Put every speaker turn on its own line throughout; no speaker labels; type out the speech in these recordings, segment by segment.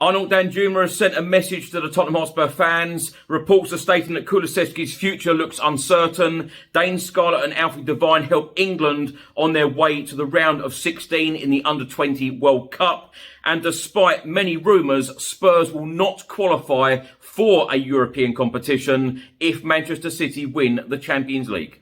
Arnold Danjuma has sent a message to the Tottenham Hotspur fans. Reports are stating that Kulusevski's future looks uncertain. Dane Scarlett and Alfie Devine help England on their way to the round of 16 in the Under-20 World Cup. And despite many rumours, Spurs will not qualify for a European competition if Manchester City win the Champions League.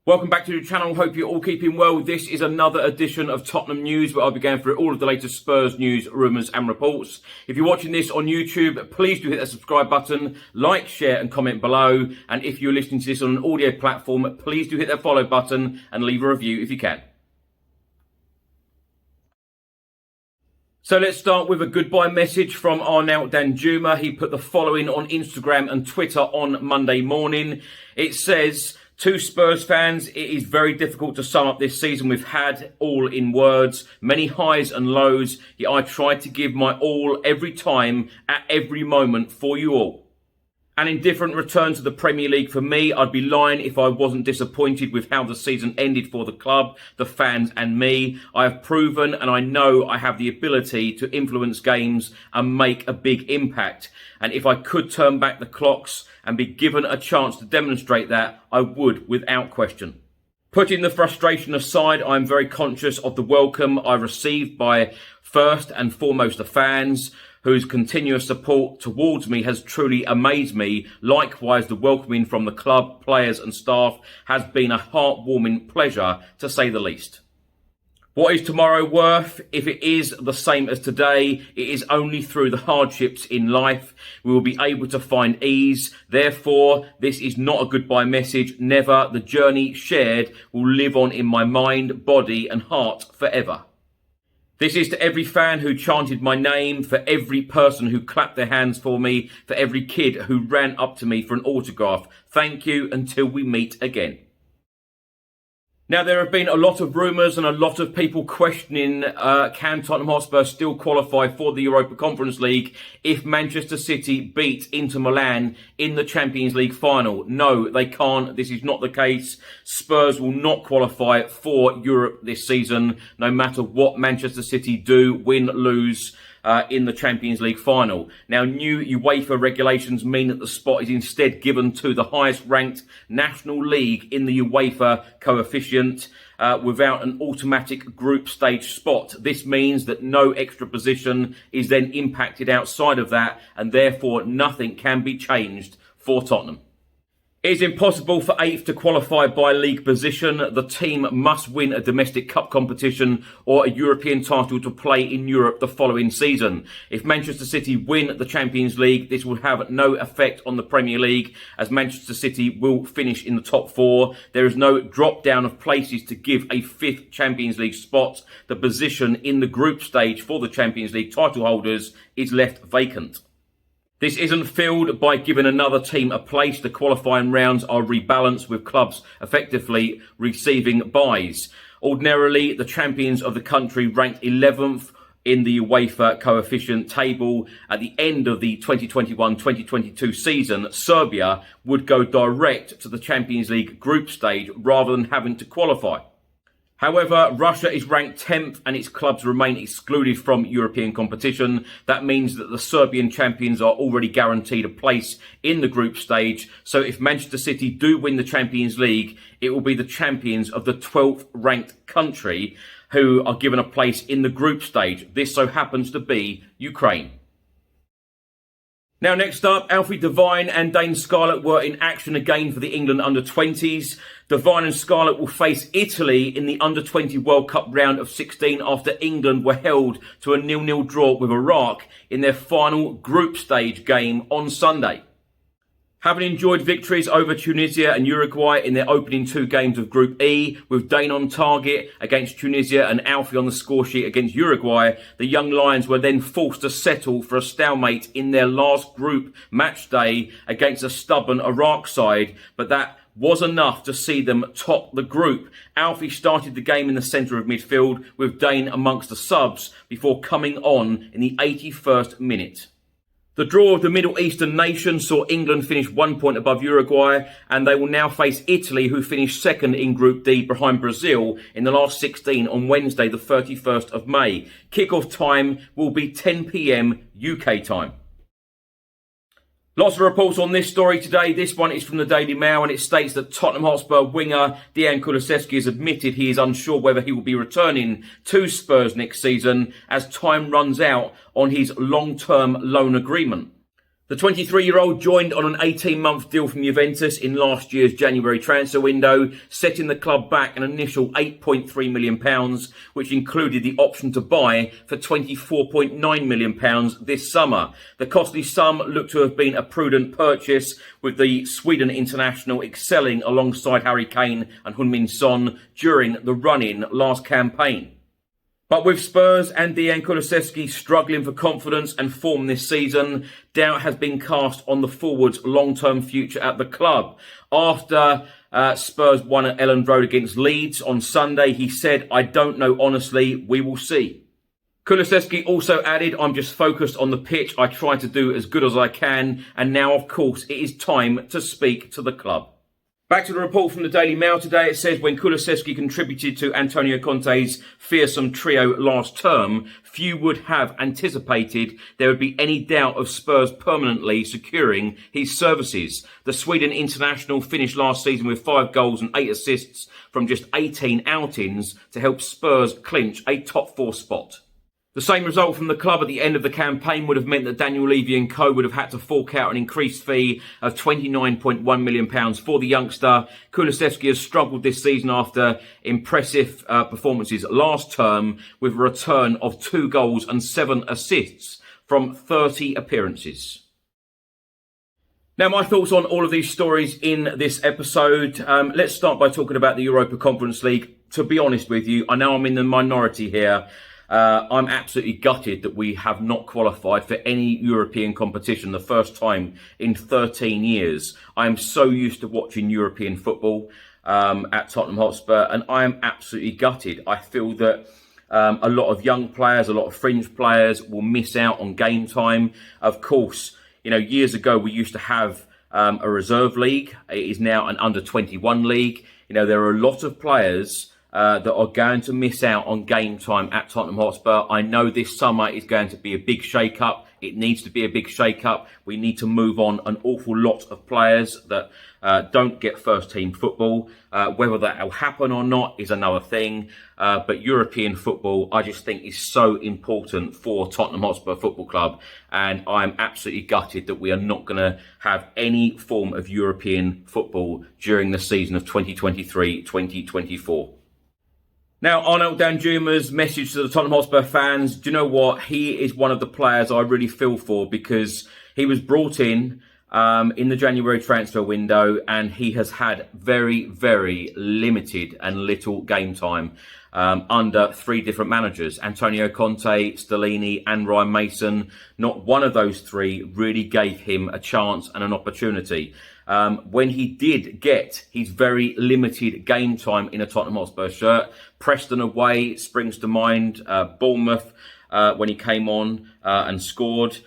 Welcome back to the channel. Hope you're all keeping well. This is another edition of Tottenham News, where I'll be going through all of the latest Spurs news, rumours and reports. If you're watching this on YouTube, please do hit that subscribe button, like, share and comment below. And if you're listening to this on an audio platform, please do hit that follow button and leave a review if you can. So let's start with a goodbye message from Arnold Danjuma. He put the following on Instagram and Twitter on Monday morning. It says, "To Spurs fans, it is very difficult to sum up this season we've had all in words. Many highs and lows, yet I tried to give my all every time, at every moment for you all. An indifferent return to the Premier League for me. I'd be lying if I wasn't disappointed with how the season ended for the club, the fans and me. I have proven and I know I have the ability to influence games and make a big impact. And if I could turn back the clocks and be given a chance to demonstrate that, I would without question. Putting the frustration aside, I'm very conscious of the welcome I received by first and foremost the fans, whose continuous support towards me has truly amazed me. Likewise, the welcoming from the club, players and staff has been a heartwarming pleasure, to say the least. What is tomorrow worth? If it is the same as today, it is only through the hardships in life we will be able to find ease. Therefore, this is not a goodbye message. Never. The journey shared will live on in my mind, body and heart forever. This is to every fan who chanted my name, for every person who clapped their hands for me, for every kid who ran up to me for an autograph. Thank you until we meet again." Now, there have been a lot of rumours and a lot of people questioning, can Tottenham Hotspur still qualify for the Europa Conference League if Manchester City beat Inter Milan in the Champions League final? No, they can't. This is not the case. Spurs will not qualify for Europe this season, no matter what Manchester City do, win, lose, in the Champions League final. Now, new UEFA regulations mean that the spot is instead given to the highest ranked national league in the UEFA coefficient, without an automatic group stage spot. This means that no extra position is then impacted outside of that, and therefore nothing can be changed for Tottenham. It is impossible for 8th to qualify by league position. The team must win a domestic cup competition or a European title to play in Europe the following season. If Manchester City win the Champions League, this will have no effect on the Premier League, as Manchester City will finish in the top 4. There is no drop down of places to give a 5th Champions League spot. The position in the group stage for the Champions League title holders is left vacant. This isn't filled by giving another team a place. The qualifying rounds are rebalanced, with clubs effectively receiving byes. Ordinarily, the champions of the country ranked 11th in the UEFA coefficient table at the end of the 2021-2022 season, Serbia would go direct to the Champions League group stage rather than having to qualify. However, Russia is ranked 10th and its clubs remain excluded from European competition. That means that the Serbian champions are already guaranteed a place in the group stage. So if Manchester City do win the Champions League, it will be the champions of the 12th ranked country who are given a place in the group stage. This so happens to be Ukraine. Now, next up, Alfie Devine and Dane Scarlett were in action again for the England under-20s. Devine and Scarlett will face Italy in the under-20 World Cup round of 16 after England were held to a 0-0 draw with Iraq in their final group stage game on Sunday. Having enjoyed victories over Tunisia and Uruguay in their opening 2 games of Group E, with Dane on target against Tunisia and Alfie on the score sheet against Uruguay, the Young Lions were then forced to settle for a stalemate in their last group match day against a stubborn Iraq side, but that was enough to see them top the group. Alfie started the game in the centre of midfield with Dane amongst the subs before coming on in the 81st minute. The draw of the Middle Eastern nation saw England finish 1 point above Uruguay, and they will now face Italy, who finished second in Group D behind Brazil in the last 16 on Wednesday, the 31st of May. Kick-off time will be 10 p.m. UK time. Lots of reports on this story today. This one is from the Daily Mail, and it states that Tottenham Hotspur winger Kulusevski has admitted he is unsure whether he will be returning to Spurs next season as time runs out on his long-term loan agreement. The 23-year-old joined on an 18-month deal from Juventus in last year's January transfer window, setting the club back an initial £8.3 million, which included the option to buy for £24.9 million this summer. The costly sum looked to have been a prudent purchase, with the Sweden international excelling alongside Harry Kane and Heung-min Son during the run-in last campaign. But with Spurs and Kulusevski struggling for confidence and form this season, doubt has been cast on the forward's long-term future at the club. After Spurs won at Elland Road against Leeds on Sunday, he said, "I don't know honestly, we will see." Kulusevski also added, "I'm just focused on the pitch. I try to do as good as I can, and now of course it is time to speak to the club." Back to the report from the Daily Mail today. It says when Kulusevski contributed to Antonio Conte's fearsome trio last term, few would have anticipated there would be any doubt of Spurs permanently securing his services. The Sweden international finished last season with 5 goals and 8 assists from just 18 outings to help Spurs clinch a top 4 spot. The same result from the club at the end of the campaign would have meant that Daniel Levy and co would have had to fork out an increased fee of £29.1 million for the youngster. Kulusevski has struggled this season after impressive performances last term, with a return of 2 goals and 7 assists from 30 appearances. Now, my thoughts on all of these stories in this episode. Let's start by talking about the Europa Conference League. To be honest with you, I know I'm in the minority here. I'm absolutely gutted that we have not qualified for any European competition the first time in 13 years. I am so used to watching European football at Tottenham Hotspur, and I am absolutely gutted. I feel that a lot of young players, a lot of fringe players will miss out on game time. Of course, you know, years ago we used to have a reserve league. It is now an under-21 league. You know, there are a lot of players that are going to miss out on game time at Tottenham Hotspur. I know this summer is going to be a big shake-up. It needs to be a big shake-up. We need to move on an awful lot of players that don't get first-team football. Whether that will happen or not is another thing. But European football, I just think, is so important for Tottenham Hotspur Football Club. And I'm absolutely gutted that we are not going to have any form of European football during the season of 2023-2024. Now, Arnold Danjuma's message to the Tottenham Hotspur fans, do you know what? He is one of the players I really feel for, because he was brought in the January transfer window, and he has had very, very limited and little game time under 3 different managers, Antonio Conte, Stellini and Ryan Mason. Not one of those 3 really gave him a chance and an opportunity. When he did get his very limited game time in a Tottenham Hotspur shirt, Preston away springs to mind, Bournemouth when he came on and scored.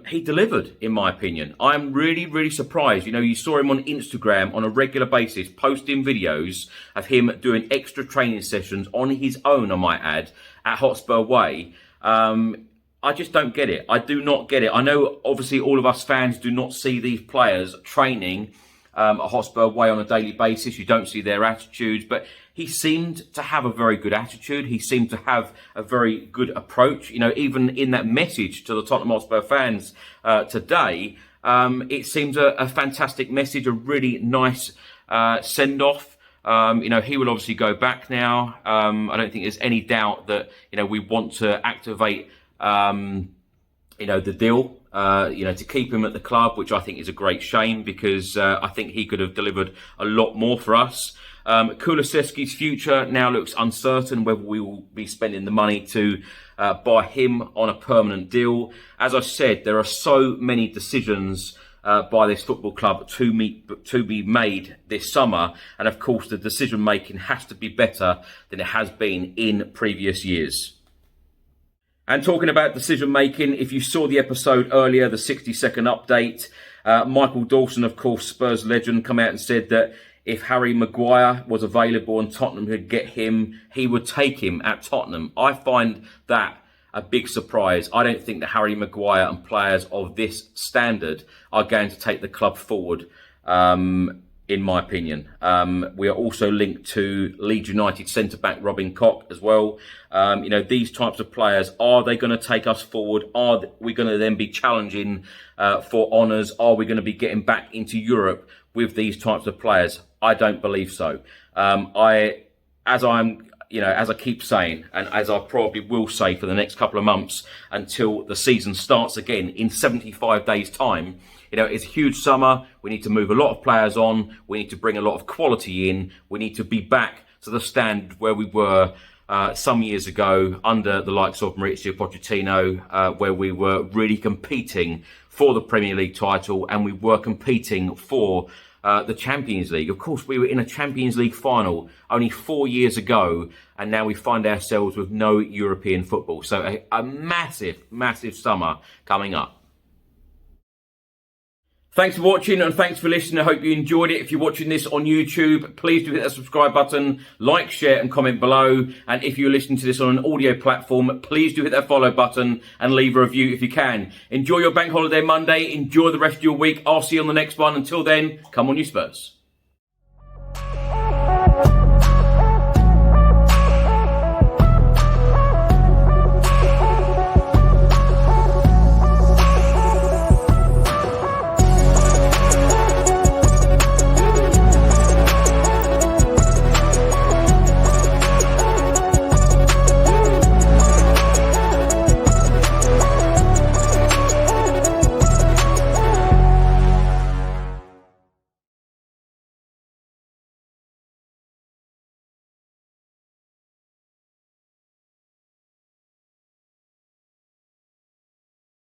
He delivered, in my opinion. I'm really, really surprised. You know, you saw him on Instagram on a regular basis, posting videos of him doing extra training sessions on his own, I might add, at Hotspur Way. I just don't get it. I do not get it. I know, obviously, all of us fans do not see these players training at Hotspur Way on a daily basis. You don't see their attitudes, but he seemed to have a very good attitude. He seemed to have a very good approach. You know, even in that message to the Tottenham Hotspur fans today, it seems a fantastic message, a really nice send-off. You know, he will obviously go back now. I don't think there's any doubt that, you know, we want to activate the deal, to keep him at the club, which I think is a great shame because I think he could have delivered a lot more for us. Kulusevski's future now looks uncertain whether we will be spending the money to buy him on a permanent deal. As I said, there are so many decisions by this football club to be made this summer, and of course the decision making has to be better than it has been in previous years. And talking about decision making, if you saw the episode earlier, the 60-second update, Michael Dawson, of course, Spurs legend, come out and said that if Harry Maguire was available and Tottenham could get him, he would take him at Tottenham. I find that a big surprise. I don't think that Harry Maguire and players of this standard are going to take the club forward, in my opinion. We are also linked to Leeds United centre-back Robin Koch as well. These types of players, are they going to take us forward? Are we going to then be challenging for honours? Are we going to be getting back into Europe with these types of players? I don't believe so. As I keep saying, and as I probably will say for the next couple of months until the season starts again in 75 days' time, it's a huge summer. We need to move a lot of players on. We need to bring a lot of quality in. We need to be back to the standard where we were some years ago under the likes of Mauricio Pochettino, where we were really competing for the Premier League title and we were competing for the Champions League. Of course, we were in a Champions League final only 4 years ago, and now we find ourselves with no European football. So a massive, massive summer coming up. Thanks for watching and thanks for listening. I hope you enjoyed it. If you're watching this on YouTube, please do hit that subscribe button, like, share and comment below. And if you're listening to this on an audio platform, please do hit that follow button and leave a review if you can. Enjoy your bank holiday Monday. Enjoy the rest of your week. I'll see you on the next one. Until then, come on you Spurs.